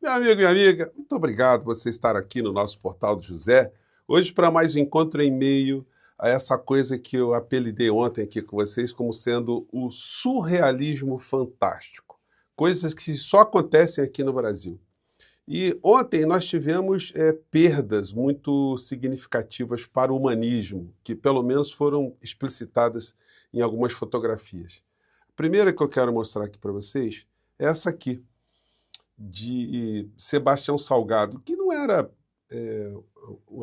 Meu amigo, minha amiga, muito obrigado por você estar aqui no nosso Portal do José. Hoje para mais um encontro em meio a essa coisa que eu apelidei ontem aqui com vocês como sendo o surrealismo fantástico. Coisas que só acontecem aqui no Brasil. E ontem nós tivemos perdas muito significativas para o humanismo, que pelo menos foram explicitadas em algumas fotografias. A primeira que eu quero mostrar aqui para vocês é essa aqui, de Sebastião Salgado, que não era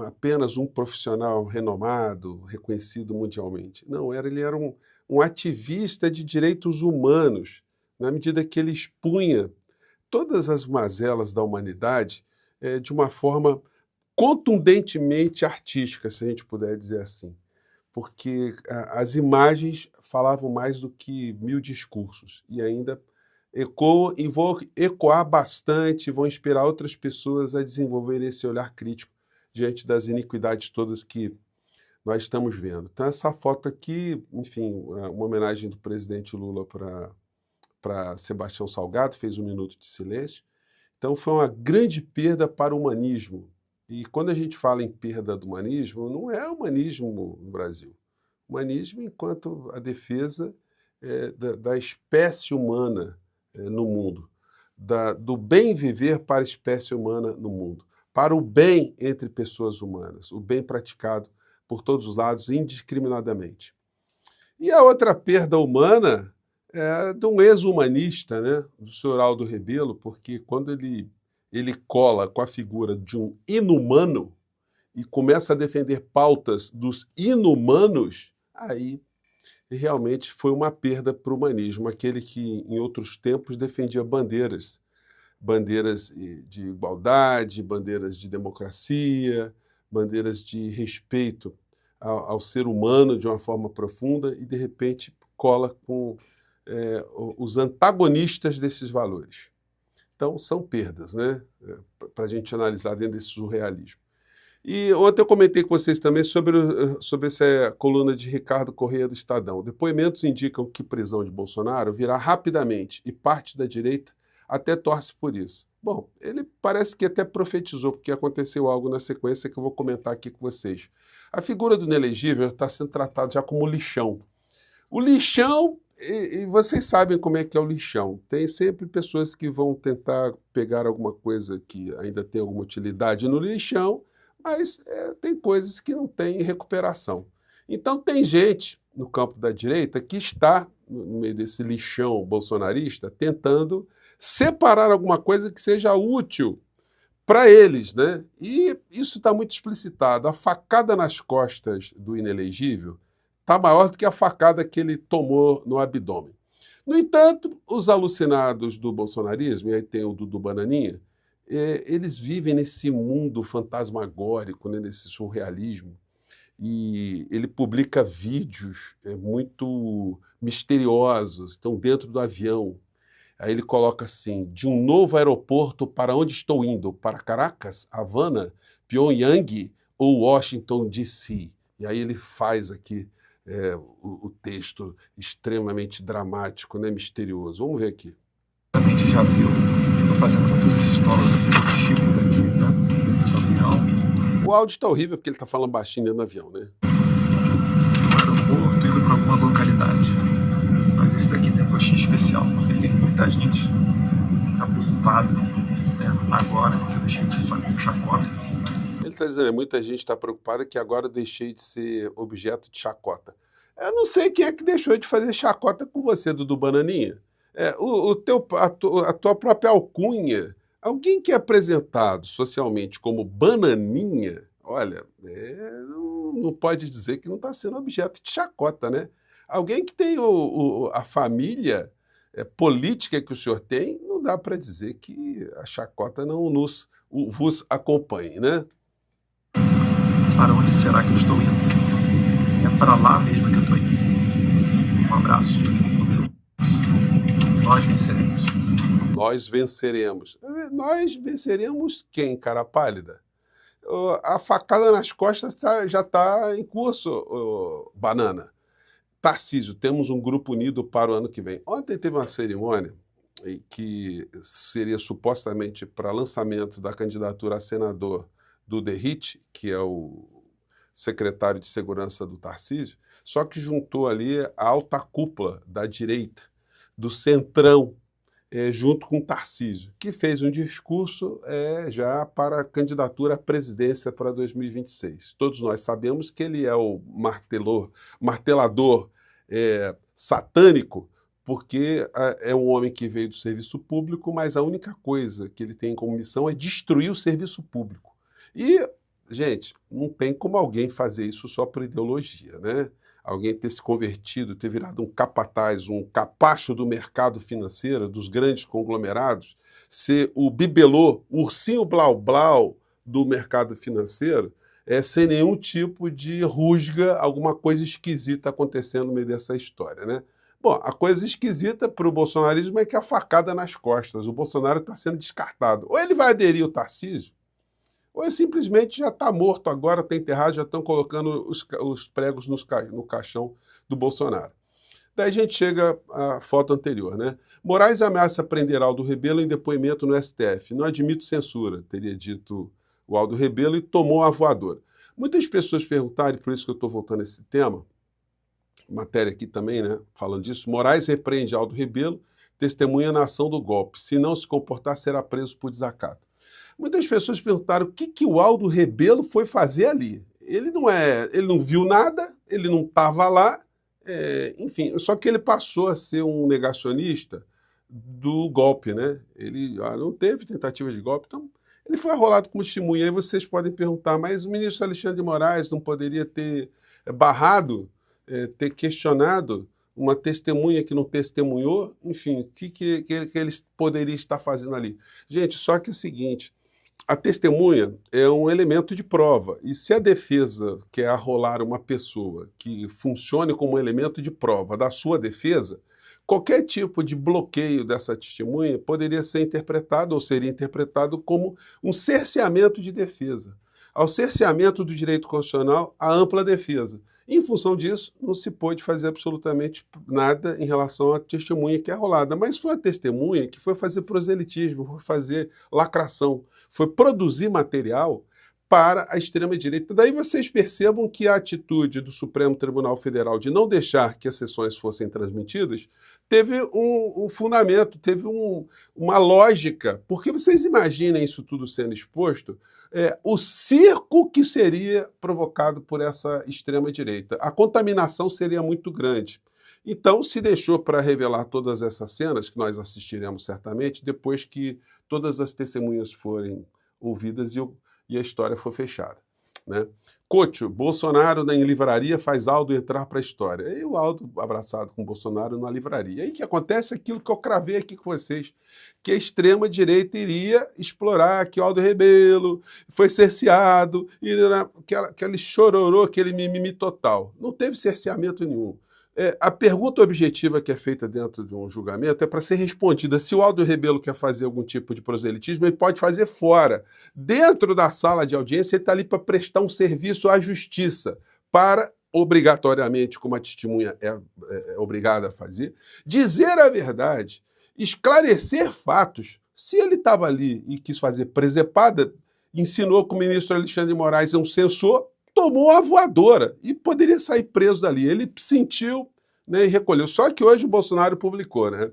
apenas um profissional renomado, reconhecido mundialmente. Não, ele era um ativista de direitos humanos, na medida que ele expunha todas as mazelas da humanidade de uma forma contundentemente artística, se a gente puder dizer assim. Porque as imagens falavam mais do que 1000 discursos, e ainda ecoam, e vão ecoar bastante, vão inspirar outras pessoas a desenvolver esse olhar crítico diante das iniquidades todas que nós estamos vendo. Então essa foto aqui, enfim, uma homenagem do presidente Lula para Sebastião Salgado, fez um minuto de silêncio. Então foi uma grande perda para o humanismo. E quando a gente fala em perda do humanismo, não é humanismo no Brasil. Humanismo enquanto a defesa da espécie humana no mundo, do bem viver para a espécie humana no mundo, para o bem entre pessoas humanas, o bem praticado por todos os lados, indiscriminadamente. E a outra perda humana é de um ex-humanista, né, do senhor Aldo Rebelo, porque quando ele cola com a figura de um inumano e começa a defender pautas dos inumanos, aí realmente foi uma perda para o humanismo, aquele que em outros tempos defendia bandeiras de igualdade, bandeiras de democracia, bandeiras de respeito ao ser humano de uma forma profunda e, de repente, cola com os antagonistas desses valores. Então, são perdas, né, para a gente analisar dentro desse surrealismo. E ontem eu comentei com vocês também sobre essa coluna de Ricardo Corrêa do Estadão. Depoimentos indicam que prisão de Bolsonaro virá rapidamente e parte da direita até torce por isso. Bom, ele parece que até profetizou, porque aconteceu algo na sequência que eu vou comentar aqui com vocês. A figura do inelegível está sendo tratada já como lixão. O lixão, e vocês sabem como é que é o lixão. Tem sempre pessoas que vão tentar pegar alguma coisa que ainda tem alguma utilidade no lixão, mas tem coisas que não têm recuperação. Então tem gente no campo da direita que está, no meio desse lixão bolsonarista, tentando separar alguma coisa que seja útil para eles, né? E isso está muito explicitado. A facada nas costas do inelegível está maior do que a facada que ele tomou no abdômen. No entanto, os alucinados do bolsonarismo, e aí tem o Dudu Bananinha, eles vivem nesse mundo fantasmagórico, né, nesse surrealismo, e ele publica vídeos muito misteriosos, estão dentro do avião. Aí ele coloca assim, de um novo aeroporto para onde estou indo? Para Caracas, Havana, Pyongyang ou Washington, D.C.? E aí ele faz aqui o texto extremamente dramático, né, misterioso. Vamos ver aqui. A gente já viu eu fazendo tantos stories desse tipo daqui, né, dentro do avião. O áudio está horrível porque ele está falando baixinho dentro do avião, né? Do aeroporto, indo para alguma localidade. Mas esse daqui tem um gostinho especial, porque tem muita gente que está preocupada, né, agora que eu deixei de ser chacota. Ele está dizendo, muita gente está preocupada que agora eu deixei de ser objeto de chacota. Eu não sei quem é que deixou de fazer chacota com você, Dudu Bananinha. A tua própria alcunha, alguém que é apresentado socialmente como Bananinha, olha, não pode dizer que não está sendo objeto de chacota, né? Alguém que tem a família política que o senhor tem, não dá para dizer que a chacota não vos acompanhe, né? Para onde será que eu estou indo? É para lá mesmo que eu estou indo. Um abraço. Nós venceremos. Nós venceremos. Nós venceremos quem, cara pálida? A facada nas costas já está em curso, Banana. Tarcísio, temos um grupo unido para o ano que vem. Ontem teve uma cerimônia que seria supostamente para lançamento da candidatura a senador do Derrite, que é o secretário de segurança do Tarcísio, só que juntou ali a alta cúpula da direita, do centrão, junto com o Tarcísio, que fez um discurso já para a candidatura à presidência para 2026. Todos nós sabemos que ele é o martelador satânico, porque é um homem que veio do serviço público, mas a única coisa que ele tem como missão é destruir o serviço público. E, gente, não tem como alguém fazer isso só por ideologia, né? Alguém ter se convertido, ter virado um capataz, um capacho do mercado financeiro, dos grandes conglomerados, ser o bibelô, o ursinho blau-blau do mercado financeiro, sem nenhum tipo de rusga, alguma coisa esquisita acontecendo no meio dessa história, né? Bom, a coisa esquisita para o bolsonarismo é que a facada nas costas. O Bolsonaro está sendo descartado. Ou ele vai aderir ao Tarcísio, ou ele simplesmente já está morto agora, está enterrado, já estão colocando os pregos no caixão do Bolsonaro. Daí a gente chega à foto anterior, né? Moraes ameaça prender Aldo Rebelo em depoimento no STF. Não admito censura, teria dito o Aldo Rebelo, e tomou a voadora. Muitas pessoas perguntaram, por isso que eu estou voltando a esse tema, matéria aqui também, né, falando disso, Moraes repreende Aldo Rebelo, testemunha na ação do golpe. Se não se comportar, será preso por desacato. Muitas pessoas perguntaram o que o Aldo Rebelo foi fazer ali. Ele não viu nada, ele não estava lá, enfim, só que ele passou a ser um negacionista do golpe, né? Ele não teve tentativa de golpe, então ele foi arrolado como testemunha. Aí vocês podem perguntar, mas o ministro Alexandre de Moraes não poderia ter barrado, ter questionado uma testemunha que não testemunhou? Enfim, o que ele poderia estar fazendo ali? Gente, só que é o seguinte, a testemunha é um elemento de prova, e se a defesa quer arrolar uma pessoa que funcione como elemento de prova da sua defesa, qualquer tipo de bloqueio dessa testemunha poderia ser interpretado ou seria interpretado como um cerceamento de defesa. Ao cerceamento do direito constitucional, a ampla defesa. Em função disso, não se pôde fazer absolutamente nada em relação à testemunha que é arrolada. Mas foi a testemunha que foi fazer proselitismo, foi fazer lacração, foi produzir material para a extrema-direita. Daí vocês percebam que a atitude do Supremo Tribunal Federal de não deixar que as sessões fossem transmitidas teve um fundamento, teve uma lógica, porque vocês imaginem isso tudo sendo exposto, o circo que seria provocado por essa extrema-direita. A contaminação seria muito grande. Então, se deixou para revelar todas essas cenas, que nós assistiremos certamente, depois que todas as testemunhas forem ouvidas e a história for fechada, né? Côtio, Bolsonaro em livraria faz Aldo entrar para a história. E o Aldo abraçado com o Bolsonaro na livraria. E aí que acontece aquilo que eu cravei aqui com vocês, que a extrema-direita iria explorar, que o Aldo Rebelo foi cerceado, e aquele chororô, aquele mimimi total. Não teve cerceamento nenhum. A pergunta objetiva que é feita dentro de um julgamento é para ser respondida. Se o Aldo Rebelo quer fazer algum tipo de proselitismo, ele pode fazer fora. Dentro da sala de audiência, ele está ali para prestar um serviço à justiça, para, obrigatoriamente, como a testemunha é obrigada a fazer, dizer a verdade, esclarecer fatos. Se ele estava ali e quis fazer presepada, ensinou que o ministro Alexandre de Moraes é um censor, tomou a voadora e poderia sair preso dali. Ele sentiu, né, e recolheu. Só que hoje o Bolsonaro publicou, né?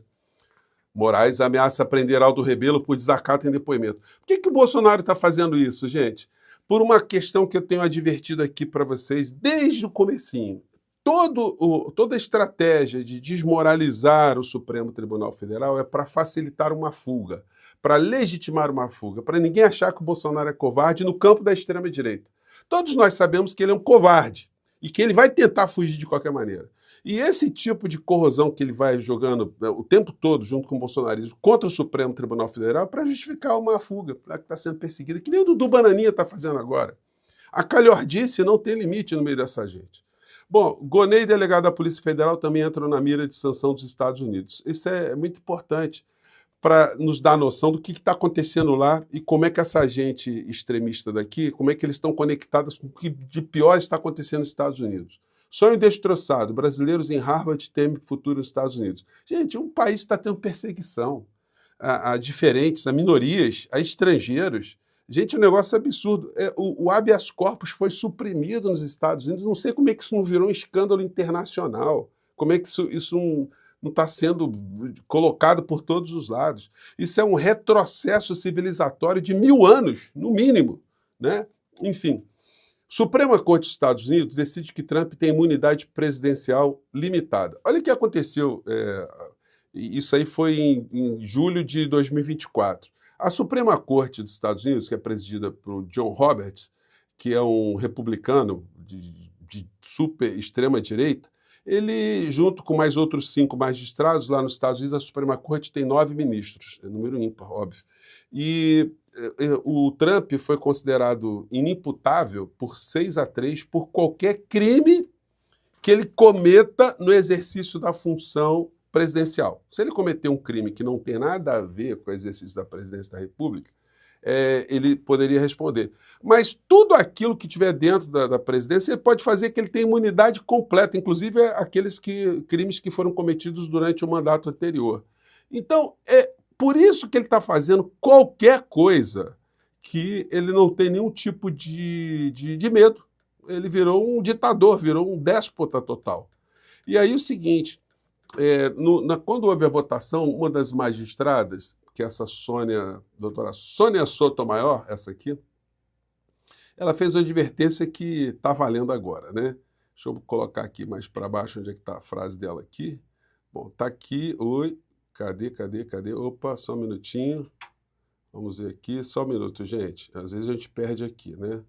Moraes ameaça prender Aldo Rebelo por desacato em depoimento. Por que o Bolsonaro está fazendo isso, gente? Por uma questão que eu tenho advertido aqui para vocês desde o comecinho. Toda a estratégia de desmoralizar o Supremo Tribunal Federal é para facilitar uma fuga, para legitimar uma fuga, para ninguém achar que o Bolsonaro é covarde no campo da extrema-direita. Todos nós sabemos que ele é um covarde e que ele vai tentar fugir de qualquer maneira. E esse tipo de corrosão que ele vai jogando o tempo todo junto com o bolsonarismo contra o Supremo Tribunal Federal é para justificar uma fuga que está sendo perseguida, que nem o Dudu Bananinha está fazendo agora. A calhordice não tem limite no meio dessa gente. Bom, Gonei, delegado da Polícia Federal, também entrou na mira de sanção dos Estados Unidos. Isso é muito importante para nos dar noção do que está acontecendo lá e como é que essa gente extremista daqui, como é que eles estão conectados com o que de pior está acontecendo nos Estados Unidos. Sonho destroçado, brasileiros em Harvard temem futuro nos Estados Unidos. Gente, um país está tendo perseguição. a diferentes, a minorias, a estrangeiros. Gente, um negócio absurdo. O habeas corpus foi suprimido nos Estados Unidos. Não sei como é que isso não virou um escândalo internacional. Como é que isso não está sendo colocado por todos os lados. Isso é um retrocesso civilizatório de 1000 anos, no mínimo, né? Enfim, Suprema Corte dos Estados Unidos decide que Trump tem imunidade presidencial limitada. Olha o que aconteceu, isso aí foi em julho de 2024. A Suprema Corte dos Estados Unidos, que é presidida por John Roberts, que é um republicano de super extrema direita, ele, junto com mais outros 5 magistrados, lá nos Estados Unidos, a Suprema Corte tem 9 ministros, é número ímpar, óbvio. E o Trump foi considerado inimputável por 6-3 por qualquer crime que ele cometa no exercício da função presidencial. Se ele cometer um crime que não tem nada a ver com o exercício da presidência da República, ele poderia responder. Mas tudo aquilo que tiver dentro da presidência, ele pode fazer que ele tenha imunidade completa, inclusive aqueles crimes que foram cometidos durante o mandato anterior. Então, por isso que ele está fazendo qualquer coisa que ele não tem nenhum tipo de medo. Ele virou um ditador, virou um déspota total. E aí o seguinte, quando houve a votação, uma das magistradas, que é essa doutora Sônia Sotomayor, essa aqui, ela fez uma advertência que está valendo agora, né? Deixa eu colocar aqui mais para baixo, onde é que está a frase dela aqui. Bom, está aqui, oi, cadê? Opa, só um minutinho. Vamos ver aqui, só um minuto, gente. Às vezes a gente perde aqui, né?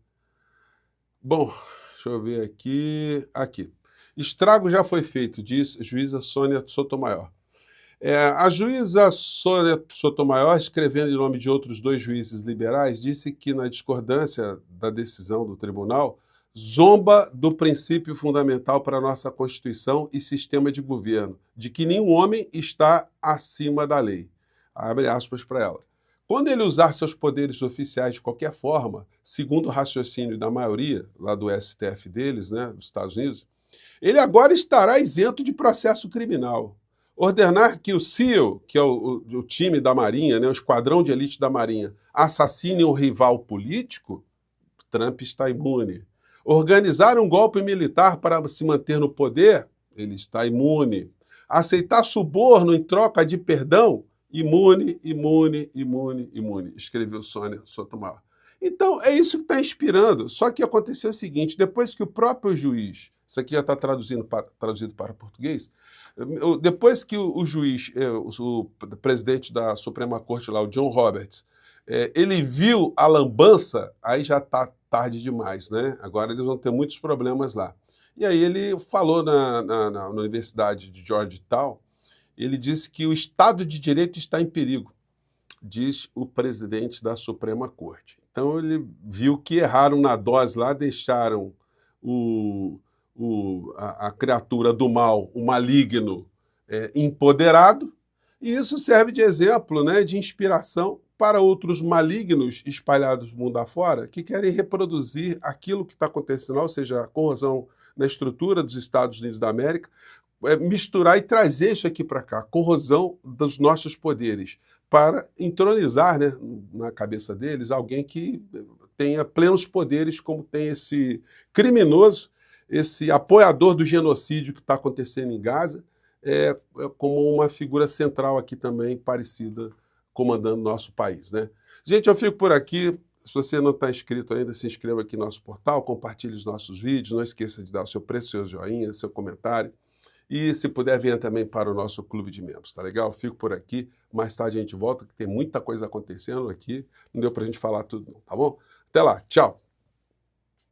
Bom, deixa eu ver aqui. Aqui. Estrago já foi feito, diz juíza Sônia Sotomayor. A juíza Sônia Sotomayor, escrevendo em nome de outros 2 juízes liberais, disse que, na discordância da decisão do tribunal, zomba do princípio fundamental para a nossa Constituição e sistema de governo, de que nenhum homem está acima da lei. Abre aspas para ela. Quando ele usar seus poderes oficiais de qualquer forma, segundo o raciocínio da maioria, lá do STF deles, né, dos Estados Unidos, ele agora estará isento de processo criminal. Ordenar que o SEAL, que é o time da Marinha, né, o esquadrão de elite da Marinha, assassine um rival político, Trump está imune. Organizar um golpe militar para se manter no poder, ele está imune. Aceitar suborno em troca de perdão, imune, escreveu Sônia Sotomayor. Então, é isso que está inspirando. Só que aconteceu o seguinte, depois que o próprio juiz, isso aqui já está traduzido para português, depois que o juiz, o presidente da Suprema Corte lá, o John Roberts, ele viu a lambança, aí já está tarde demais, né? Agora eles vão ter muitos problemas lá. E aí ele falou na Universidade de Georgetown, ele disse que o Estado de Direito está em perigo, diz o presidente da Suprema Corte. Então ele viu que erraram na dose lá, deixaram a criatura do mal, o maligno, empoderado, e isso serve de exemplo, né, de inspiração para outros malignos espalhados mundo afora que querem reproduzir aquilo que está acontecendo, ou seja, a corrosão na estrutura dos Estados Unidos da América, misturar e trazer isso aqui para cá, corrosão dos nossos poderes, para entronizar, né, na cabeça deles alguém que tenha plenos poderes, como tem esse criminoso, esse apoiador do genocídio que está acontecendo em Gaza, como uma figura central aqui também, parecida, comandando nosso país, né? Gente, eu fico por aqui. Se você não está inscrito ainda, se inscreva aqui no nosso portal, compartilhe os nossos vídeos, não esqueça de dar o seu precioso joinha, seu comentário. E, se puder, venha também para o nosso clube de membros, tá legal? Fico por aqui, mais tarde a gente volta, que tem muita coisa acontecendo aqui, não deu para a gente falar tudo não, tá bom? Até lá, tchau!